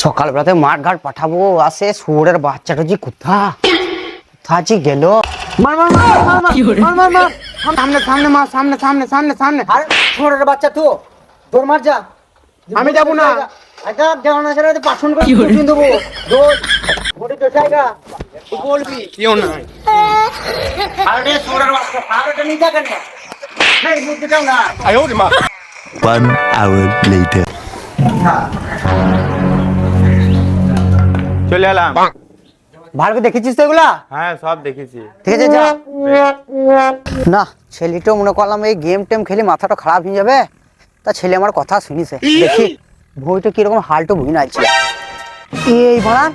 সকালবেলাতে মাঠ ঘাট পাঠাবো আসে শুয়োরের বাচ্চাটা যে কোথা যে গেল। মার মার মার মার মার মার মার সামনে সামনে মার সামনে সামনে সামনে সামনে। আরে শুয়োরের বাচ্চা তো দৌড় মার যা। আমি যাবো না। এটা দেওয়ানা ছেড়ে পাশন করে তুই দেবো দৌড় বডি তো জায়গা তুই বলবি কেউ নাই। আরে শুয়োরের বাচ্চা আরে নিয়ে যা কেন এই মুদ্দে যাও না। 1 hour later. চলে এলাম। ভালো করে দেখেছিস তো এগুলা? হ্যাঁ সব দেখেছি। ঠিক আছে যা। না ছেলেটা মনে করলাম এই গেম টেম খেলে মাথাটা খারাপ হয়ে যাবে, তা ছেলে আমার কথা শুনিছে। দেখি বইটা কিরকম হালটো ভুই নাইছে। এই ভাড়া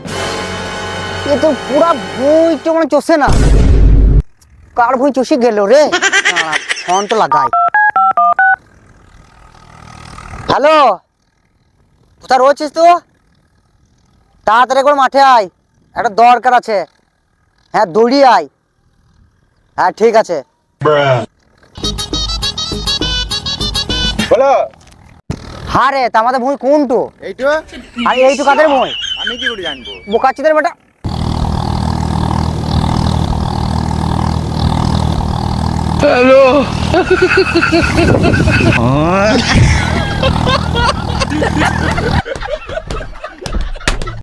এ তো পুরা বইটা মানে চষে না, কার বই চষে গেল রে। ফোনটা লাগাই। হ্যালো, কোথায় রয়েছিস তো? তাড়াতাড়ি করে মাঠে আয়, একটা দরকার আছে। হ্যাঁ দৌড়ি আয়। হ্যাঁ ঠিক আছে। বলো। হ্যাঁ রে, তা আমাদের বই কোনটো? এইটো আর এইটু কাদের বই? আমি কি করে জানবো? বোকাচ্ছিদের বেটা। হ্যালো।